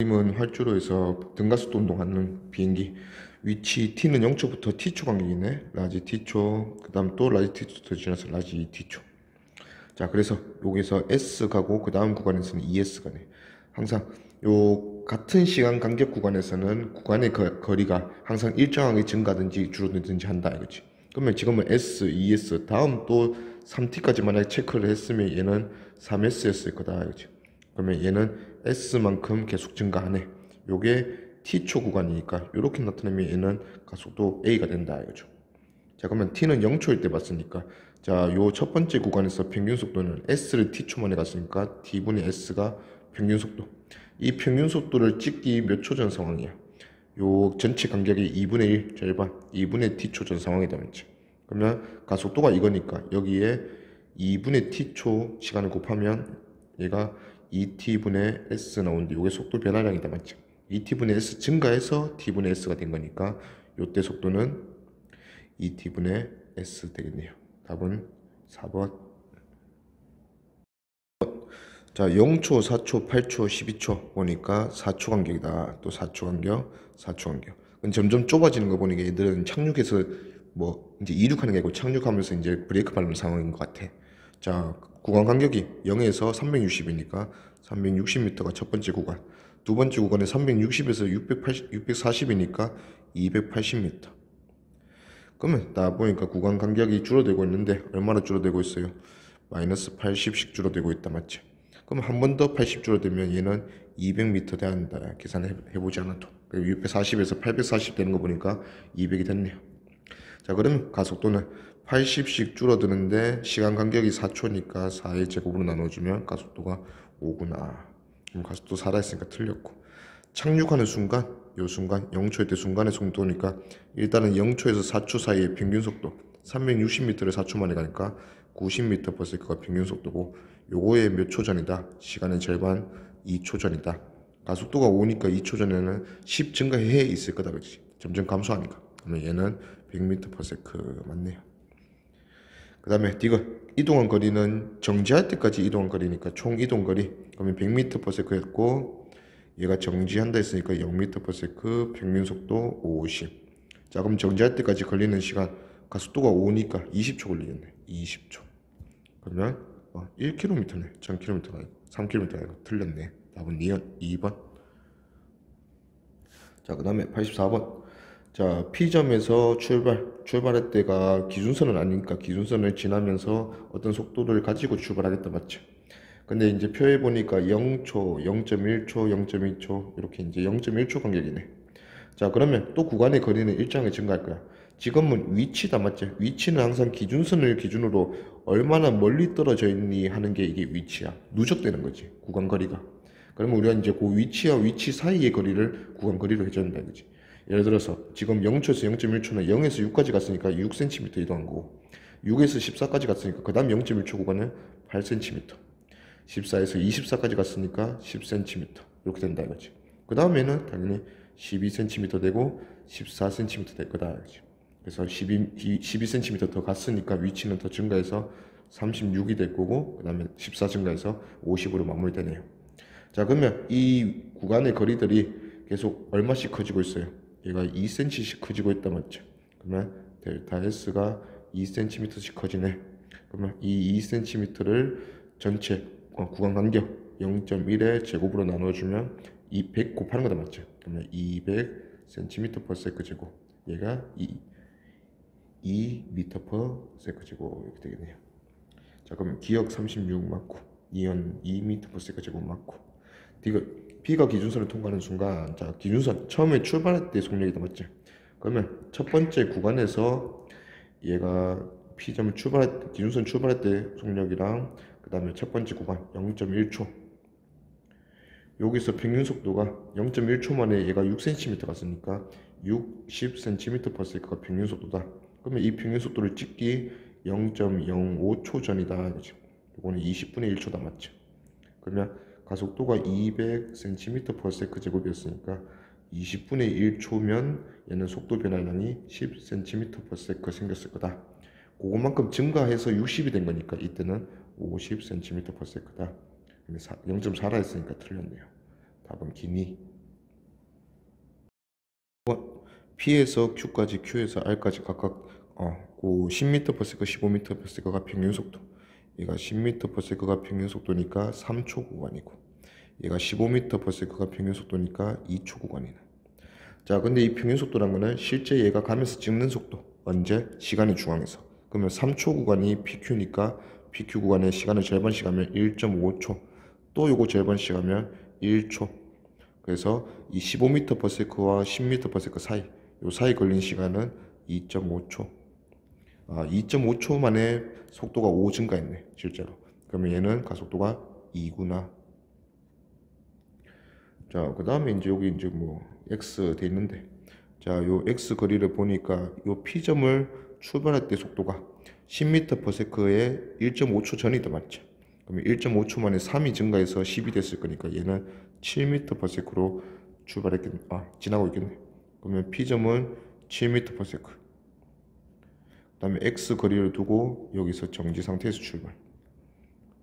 님은 활주로에서 등가속도 운동하는 비행기 위치 t는 0초부터 t초 간격이네. 라지 t초, 그 다음 또 라지 t초 지나서 라지 t초. 자, 그래서 여기서 s 가고 그 다음 구간에서는 es 가네. 항상 요 같은 시간 간격 구간에서는 구간의 거리가 항상 일정하게 증가든지 줄어들든지 한다 이거지. 그러면 지금은 s, es 다음 또 3t까지 만약에 체크를 했으면 얘는 3s였을 거다 이거지. 그러면 얘는 s만큼 계속 증가하네. 요게 t초 구간이니까 이렇게 나타내면 얘는 가속도 a가 된다 이거죠. 자, 그러면 t는 0초일 때 봤으니까, 자, 요 첫 번째 구간에서 평균 속도는 s를 t초 만에 갔으니까 t분의 s가 평균 속도. 이 평균 속도를 찍기 몇 초 전 상황이야. 요 전체 간격의 2분의 1 절반, 2분의 t초 전 상황이다 맞지? 그러면 가속도가 이거니까 여기에 2분의 t초 시간을 곱하면 얘가 2t분의 s 나오는데 요게 속도 변화량이다 맞지? 2t분의 s 증가해서 t분의 s가 된 거니까 요때 속도는 2t분의 s 되겠네요. 답은 4번. 자, 0초, 4초, 8초, 12초 보니까 4초 간격이다. 또 4초 간격, 4초 간격. 점점 좁아지는 거 보니까 얘들은 착륙해서 뭐 이제 이륙하는 게 아니고 착륙하면서 이제 브레이크 밟는 상황인 것 같아. 자, 구간 간격이 0에서 360이니까 360m가 첫 번째 구간. 두 번째 구간에 360에서 640이니까 280m. 그러면 나 보니까 구간 간격이 줄어들고 있는데 얼마나 줄어들고 있어요? 마이너스 80씩 줄어들고 있다 맞지? 그럼 한 번 더 80 줄어들면 얘는 200m 돼야 한다. 계산해보지 않아도. 640에서 840 되는 거 보니까 200이 됐네요. 자, 그럼 가속도는 80씩 줄어드는데 시간 간격이 4초니까 4의 제곱으로 나눠주면 가속도가 5구나. 그럼 가속도 살아있으니까 틀렸고. 착륙하는 순간, 요 순간 0초일 때 순간의 속도니까 일단은 0초에서 4초 사이의 평균 속도 360m를 4초 만에 가니까 90m/s가 평균 속도고 요거의 몇 초 전이다? 시간의 절반 2초 전이다. 가속도가 5니까 2초 전에는 10 증가해 있을 거다 그렇지. 점점 감소하니까. 그러면 얘는 100m/s 맞네요. 그 다음에 디귿 이동한 거리는 정지할 때까지 이동한 거리니까 총 이동 거리 그러면 100m/s 했고 얘가 정지한다 했으니까 0m/s 평균 속도 50. 자, 그럼 정지할 때까지 걸리는 시간 가속도가 5니까 20초 걸리겠네. 20초. 그러면 1km네. 1000km가 아니고 3km가 아니고 틀렸네. 답은 2번. 자, 그 다음에 84번. 자, P점에서 출발할 때가 기준선은 아니니까 기준선을 지나면서 어떤 속도를 가지고 출발하겠다 맞죠? 근데 이제 표에 보니까 0초, 0.1초, 0.2초 이렇게 이제 0.1초 간격이네. 자, 그러면 또 구간의 거리는 일정하게 증가할 거야. 지금은 위치다 맞지? 위치는 항상 기준선을 기준으로 얼마나 멀리 떨어져 있니 하는 게 이게 위치야. 누적되는 거지. 구간 거리가. 그러면 우리가 이제 그 위치와 위치 사이의 거리를 구간 거리로 해준다 거지. 예를 들어서 지금 0초에서 0.1초는 0에서 6까지 갔으니까 6cm 이동한 거고 6에서 14까지 갔으니까 그 다음 0.1초 구간은 8cm 14에서 24까지 갔으니까 10cm 이렇게 된다 이거지. 그 다음에는 당연히 12cm 되고 14cm 될 거다 이거지. 그래서 12cm 더 갔으니까 위치는 더 증가해서 36이 될 거고 그 다음에 14 증가해서 50으로 마무리되네요. 자, 그러면 이 구간의 거리들이 계속 얼마씩 커지고 있어요? 얘가 2cm씩 커지고 있다 맞죠? 그러면 델타 S가 2cm씩 커지네. 그러면 이 2cm를 전체 구간 간격 0.1의 제곱으로 나눠주면 200 곱하는 거다 맞죠? 그러면 200cm/s 제곱. 얘가 2m/s 제곱 이렇게 되겠네요. 자, 그러면 기억 36 맞고 이온 2m/s 제곱 맞고 B가 기준선을 통과하는 순간, 자, 기준선 처음에 출발할 때 속력이다 맞지? 그러면 첫 번째 구간에서 얘가 P점을 기준선 출발할 때 속력이랑 그 다음에 첫 번째 구간 0.1초 여기서 평균 속도가 0.1초 만에 얘가 6cm 갔으니까 60cm/s가 평균 속도다. 그러면 이 평균 속도를 찍기 0.05초 전이다 이거지. 이거는 20분의 1초다 맞죠? 그러면 가속도가 200cm/s 제곱이었으니까 20분의 1초면 얘는 속도 변화량이 10cm/s 생겼을 거다. 그것만큼 증가해서 60이 된 거니까 이때는 50cm/s다. 0.4라 했으니까 틀렸네요. 답은 기니. P에서 Q까지, Q에서 R까지 각각 그 10m/s, 15m/s가 평균 속도. 얘가 10m/s가 평균 속도니까 3초 구간이고, 얘가 15m/s가 평균 속도니까 2초 구간이네. 자, 근데 이 평균 속도란 거는 실제 얘가 가면서 찍는 속도. 언제? 시간의 중앙에서. 그러면 3초 구간이 PQ니까 PQ 구간의 시간을 절반씩 하면 1.5초. 또 요거 절반씩 하면 1초. 그래서 이 15m/s와 10m/s 사이, 요 사이 걸린 시간은 2.5초. 2.5초 만에 속도가 5 증가했네, 실제로. 그러면 얘는 가속도가 2구나. 자, 그 다음에 이제 여기 이제 뭐 X 돼 있는데, 자, 요 X 거리를 보니까 요 P점을 출발할 때 속도가 10m/s에 1.5초 전이다, 맞죠? 그러면 1.5초 만에 3이 증가해서 10이 됐을 거니까 얘는 7m/s로 출발했겠네. 지나고 있겠네. 그러면 P점은 7m/s. 그 다음에 X 거리를 두고 여기서 정지 상태에서 출발.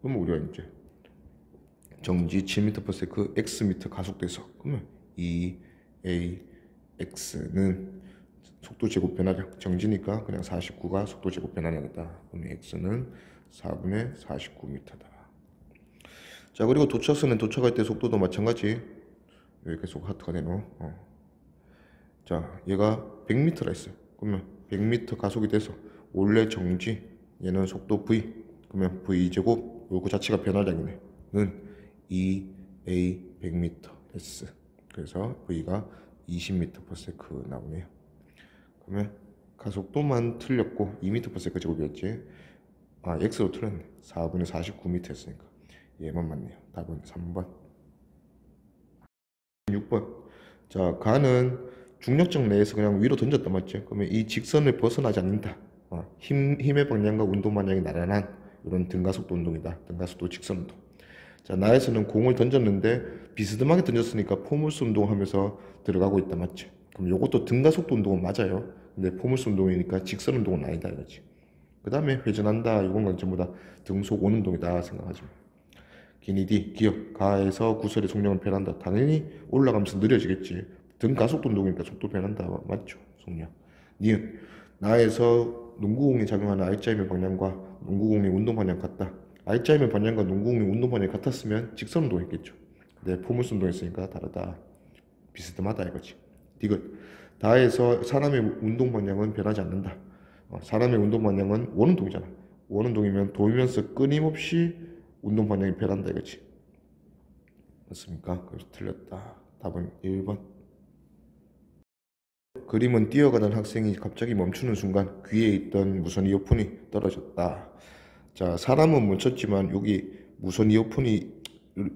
그러면 우리가 이제 정지 7m/s Xm 가속돼서, 그러면 X는 속도 제곱 변화량, 정지니까 그냥 49가 속도 제곱 변화량이다. 그러면 X는 4분의 49m다. 자, 그리고 도차선은 도착할 때 속도도 마찬가지. 여기 계속 하트가 되노. 자, 얘가 100m라 했어요. 그러면 100m 가속이 돼서 원래 정지, 얘는 속도 V, 그러면 V제곱 요거 자체가 변화량이네. 는 2A 100m S. 그래서 V가 20m/s 나오네요. 그러면 가속도만 틀렸고 2m/s 제곱이었지. X로 틀렸네. 4분의 49m 했으니까 얘만 맞네요. 답은 3번. 6번. 자, 가는 중력적 내에서 그냥 위로 던졌다, 맞죠? 그러면 이 직선을 벗어나지 않는다. 힘의 방향과 운동 방향이 나란한 이런 등가속도 운동이다. 등가속도 직선 운동. 자, 나에서는 공을 던졌는데 비스듬하게 던졌으니까 포물선 운동하면서 들어가고 있다, 맞죠? 그럼 요것도 등가속도 운동은 맞아요. 근데 포물선 운동이니까 직선 운동은 아니다, 이거지. 그 다음에 회전한다, 이건 건 전부 다 등속 원 운동이다 생각하지 마. 기니디, 기억, 가에서 구설의 속력은 변한다. 당연히 올라가면서 느려지겠지. 등가속도 운동이니까 속도 변한다, 맞죠? 속력. 니은, 나에서 농구공이 작용하는 R자임의 방향과 농구공의 운동 방향 같다. R자임의 방향과 농구공의 운동 방향이 같았으면 직선 운동했겠죠. 근데 포물선 운동했으니까 다르다. 비스듬하다 이거지. 디귿, 다에서 사람의 운동 방향은 변하지 않는다. 사람의 운동 방향은 원운동이잖아. 원운동이면 돌면서 끊임없이 운동 방향이 변한다 이거지. 맞습니까? 그래서 틀렸다. 답은 1번. 그림은 뛰어가던 학생이 갑자기 멈추는 순간 귀에 있던 무선 이어폰이 떨어졌다. 자, 사람은 멈췄지만 여기 무선 이어폰이,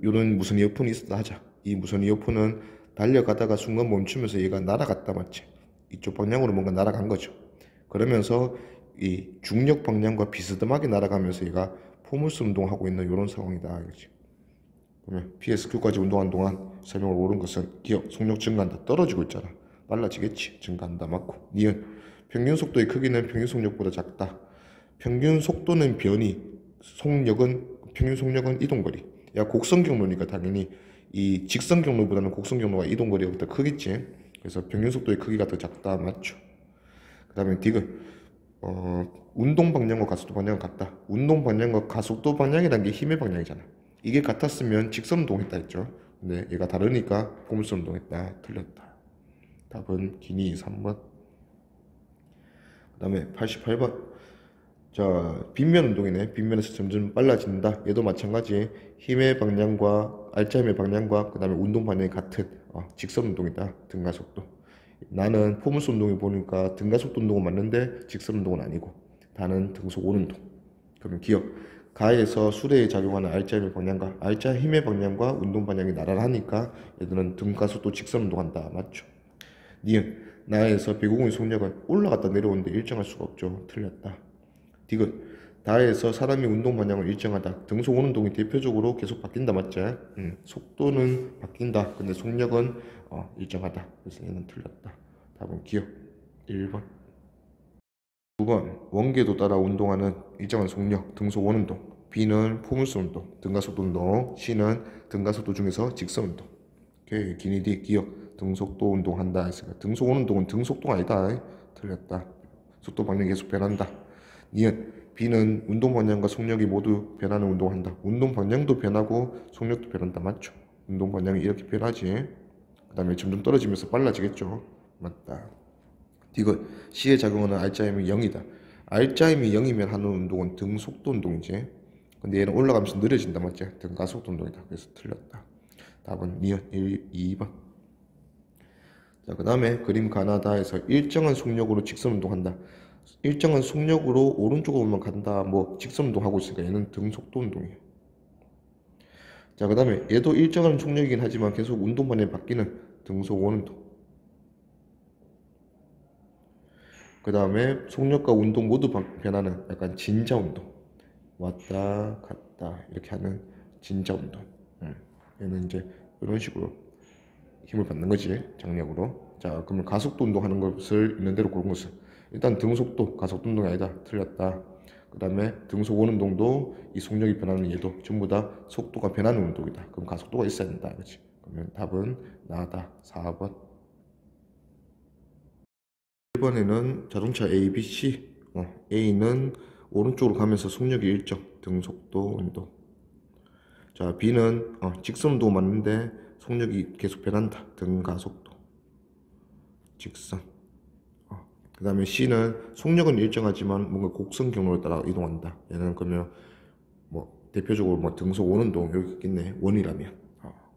이런 무선 이어폰이 있었다 하자. 이 무선 이어폰은 달려가다가 순간 멈추면서 얘가 날아갔다, 맞지? 이쪽 방향으로 뭔가 날아간 거죠. 그러면서 이 중력 방향과 비스듬하게 날아가면서 얘가 포물선 운동하고 있는 이런 상황이다, 이거지. 그러면 PSQ까지 운동한 동안 설명을 옳은 것은 기억, 속력 증가한다. 떨어지고 있잖아. 빨라지겠지. 증가한다. 맞고. 니은, 평균 속도의 크기는 평균 속력보다 작다. 평균 속도는 변이, 평균 속력은 이동거리. 야, 곡선 경로니까 당연히 이 직선 경로보다는 곡선 경로가 이동거리가 더 크겠지. 그래서 평균 속도의 크기가 더 작다. 맞죠? 그 다음에 디귿, 운동 방향과 가속도 방향은 같다. 운동 방향과 가속도 방향이라는 게 힘의 방향이잖아. 이게 같았으면 직선 운동했다 했죠. 근데 얘가 다르니까 포물선 운동했다. 틀렸다. 답은 기니 3번. 그 다음에 88번. 자, 빗면 운동이네. 빗면에서 점점 빨라진다. 얘도 마찬가지. 힘의 방향과 R자임의 방향과 그 다음에 운동 방향이 같은 직선 운동이다. 등가속도. 나는 포물선 운동이 보니까 등가속도 운동은 맞는데 직선 운동은 아니고 다는 등속 원 운동. 그러면 기억, 가에서 수레에 작용하는 R자임의 방향과 R자 힘의 방향과 운동 방향이 나란하니까 얘들은 등가속도 직선 운동한다. 맞죠? 니은, 나에서 배구공의 속력은 올라갔다 내려오는데 일정할 수가 없죠. 틀렸다. 디귿, 다에서 사람이 운동 방향을 일정하다. 등속 원 운동이 대표적으로 계속 바뀐다, 맞지? 속도는 바뀐다. 근데 속력은 일정하다. 그래서 얘는 틀렸다. 답은 기억 1번. 9번, 원궤도 따라 운동하는 일정한 속력, 등속 원 운동. B는 포물선 운동, 등가속도 운동. C는 등가속도 중에서 직선 운동. 오케이. 기니디 기억. 등속도 운동한다 했으니까 등속 오는 동은 등속도가 아니다. 틀렸다. 속도 방향이 계속 변한다. 니은 B는 운동 방향과 속력이 모두 변하는 운동한다. 운동 방향도 변하고 속력도 변한다. 맞죠? 운동 방향이 이렇게 변하지. 그 다음에 점점 떨어지면서 빨라지겠죠. 맞다. 디귿 C의 작용하는 R자임이 0이다. R자임이 0이면 하는 운동은 등속도 운동이지. 근데 얘는 올라가면서 느려진다. 맞지? 등가속도 운동이다. 그래서 틀렸다. 답은 니은 2번. 자, 그 다음에 그림 가나다에서 일정한 속력으로 직선 운동한다. 일정한 속력으로 오른쪽으로만 간다. 뭐 직선 운동하고 있으니까 얘는 등속도 운동이에요. 자, 그 다음에 얘도 일정한 속력이긴 하지만 계속 운동 방향이 바뀌는 등속 원운동. 그 다음에 속력과 운동 모두 변하는 약간 진자 운동. 왔다 갔다 이렇게 하는 진자 운동. 얘는 이제 이런 식으로 힘을 받는 거지, 장력으로. 자, 그러면 가속도 운동하는 것을 있는 대로 고른 것은 일단 등속도 가속도 운동이 아니다. 틀렸다. 그 다음에 등속 원운동도 이 속력이 변하는 얘도 전부 다 속도가 변하는 운동이다. 그럼 가속도가 있어야 된다. 그렇지? 그러면 답은 나다. 4번. 1번에는 자동차 A, B, C. A는 오른쪽으로 가면서 속력이 일정. 등속도 운동. 자, B는 직선 운동 맞는데 속력이 계속 변한다. 등가속도. 직선. 그 다음에 C는 속력은 일정하지만 뭔가 곡선 경로에 따라 이동한다. 얘는 그러면 뭐 대표적으로 뭐 등속 원운동 여기 있겠네. 원이라면.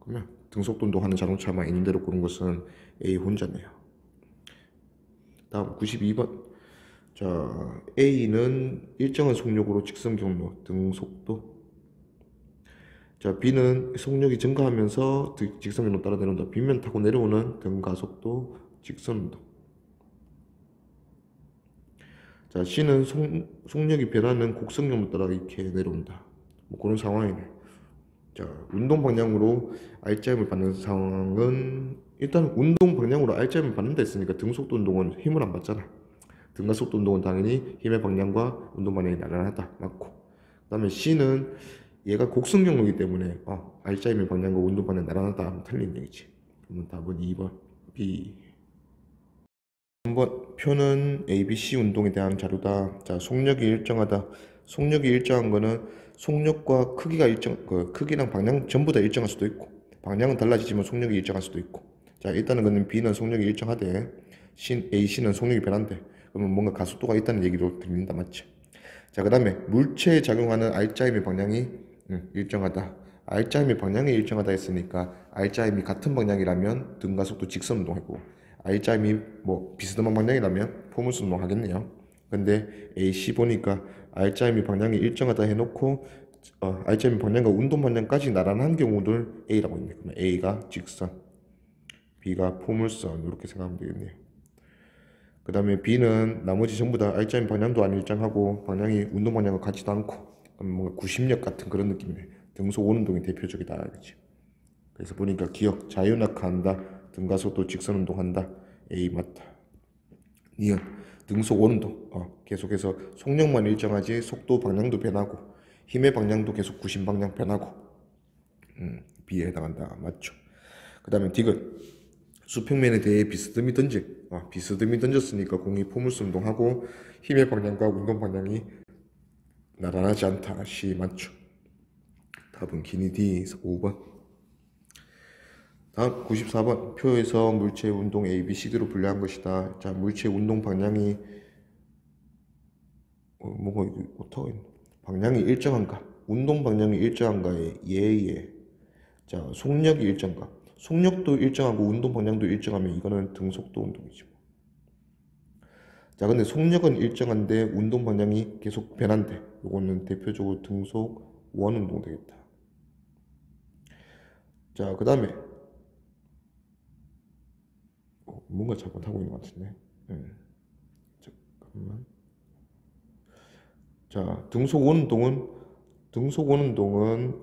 그러면 등속도 운동하는 자동차만 있는 대로 고른 것은 A 혼자네요. 다음 92번. 자, A는 일정한 속력으로 직선 경로 등속도. 자, B는 속력이 증가하면서 직선 경로 따라 내려온다. 빗면 타고 내려오는 등가속도 직선 운동. 자, C는 속력이 변하는 곡선 경로 따라 이렇게 내려온다. 뭐 그런 상황이네. 자, 운동 방향으로 R자임을 받는 상황은 일단 운동 방향으로 R자임을 받는다 했으니까 등속도 운동은 힘을 안 받잖아. 등가속도 운동은 당연히 힘의 방향과 운동 방향이 나란하다. 맞고. 그 다음에 C는 얘가 곡선 경로이기 때문에 R자임의 방향과 운동 방향이 나란하다 하면 틀린 얘기지. 그러면 답은 2번 B. 3번 표는 ABC 운동에 대한 자료다. 자, 속력이 일정하다. 속력이 일정한 거는 속력과 크기가 크기랑 방향 전부 다 일정할 수도 있고 방향은 달라지지만 속력이 일정할 수도 있고. 자, 일단은 그는 B는 속력이 일정하대. AC는 속력이 변한대. 그러면 뭔가 가속도가 있다는 얘기로 들린다. 맞지? 자, 그 다음에 물체에 작용하는 R자임의 방향이 일정하다. R자임의 방향이 일정하다 했으니까 R자임이 같은 방향이라면 등가속도 직선 운동이고 R자임이 뭐 비스듬한 방향이라면 포물선 운동 하겠네요. 근데 AC 보니까 R자임이 방향이 일정하다 해놓고 R자임이 방향과 운동 방향까지 나란한 경우를 A라고 했네. 그러면 A가 직선, B가 포물선 이렇게 생각하면 되겠네요. 그 다음에 B는 나머지 전부 다 R자임 방향도 안 일정하고 방향이 운동 방향과 같지도 않고 뭔가 구심력 같은 그런 느낌이네. 등속 원운동이 대표적이다. 그렇지? 그래서 보니까 기억, 자유낙하한다, 등가속도 직선 운동한다. A 맞다. 니은 등속 원운동. 계속해서 속력만 일정하지 속도 방향도 변하고 힘의 방향도 계속 구심 방향 변하고. B에 해당한다. 맞죠? 그 다음에 디귿 수평면에 대해 비스듬히 비스듬히 던졌으니까 공이 포물선 운동하고 힘의 방향과 운동 방향이 나란하지 않다. C 맞죠? 답은 기니 D 5번. 다음 94번 표에서 물체의 운동 A, B, C로 분류한 것이다. 자, 물체의 운동 방향이 뭐가 어떻게 방향이 일정한가? 운동 방향이 일정한가에 예예. 자, 속력이 일정한가? 속력도 일정하고 운동 방향도 일정하면 이거는 등속도 운동이죠. 자, 근데 속력은 일정한데 운동 방향이 계속 변한대. 이거는 대표적으로 등속 원 운동 되겠다. 자, 그 다음에 뭔가 잘못하고 있는 것 같은데. 잠깐만. 자, 등속 원운동은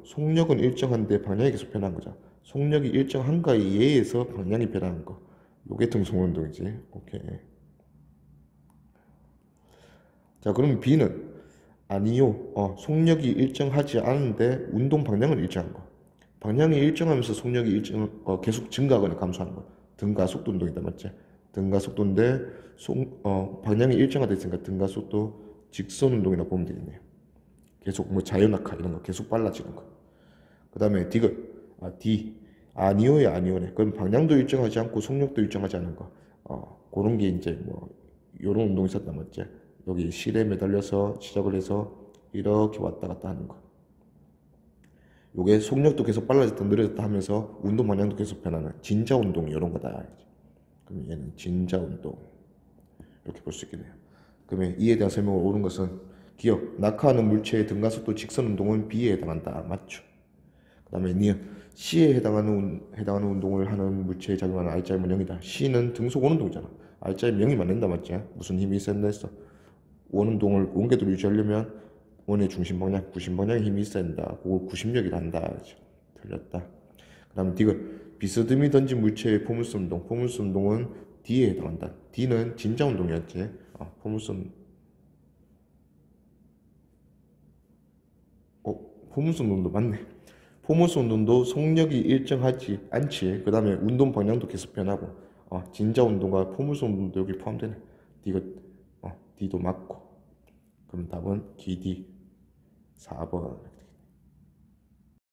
속력은 일정한데 방향이 계속 변한 거죠. 속력이 일정한가에 의해서 방향이 변하는 거. 요게 등속 원운동이지. 오케이. 자, 그럼 B는 아니요. 속력이 일정하지 않은데 운동 방향은 일정한 거. 방향이 일정하면서 속력이 계속 증가하거나 감소하는 거. 등가속도 운동이다, 맞지? 등가속도인데 방향이 일정하다 했으니까 등가속도 직선 운동이라고 보면 되겠네요. 계속 뭐 자연낙하 이런 거 계속 빨라지는 거. 그 다음에 D. 아니오에 아니오네. 그럼 방향도 일정하지 않고 속력도 일정하지 않은 거. 그런 게 이제 뭐 요런 운동이 있었단 맞지? 여기 실에 매달려서 시작을 해서 이렇게 왔다 갔다 하는 거. 요게 속력도 계속 빨라졌다 느려졌다 하면서 운동 방향도 계속 변하는 진자 운동 이런 거다. 그럼 얘는 진자 운동 이렇게 볼 수 있겠네요. 그러면 이에 대한 설명을 옳은 것은 기억 낙하하는 물체의 등가속도 직선 운동은 B에 해당한다. 맞죠? 그 다음에 니은 C에 해당하는 운동을 하는 물체에 작용하는 R자임은 0이다. C는 등속 원운동이잖아. R자임 0이 맞는다 맞지? 무슨 힘이 있어야 된다 했어? 원운동을 원궤도를 유지하려면 원의 중심 방향, 구심 방향에 힘이 있어야 된다. 그걸 구심력이라 한다. 그렇죠? 틀렸다. 그 다음에 D가 비스듬히 던진 물체의 포물선 운동. 포물선 운동은 D에 해당한다. D는 진자 운동이었지. 포물선 운동도 맞네. 포물선 운동도 속력이 일정하지 않지. 그 다음에 운동 방향도 계속 변하고. 진자 운동과 포물선 운동도 여기 포함되네. D도 맞고. 그럼 답은 GD 4번.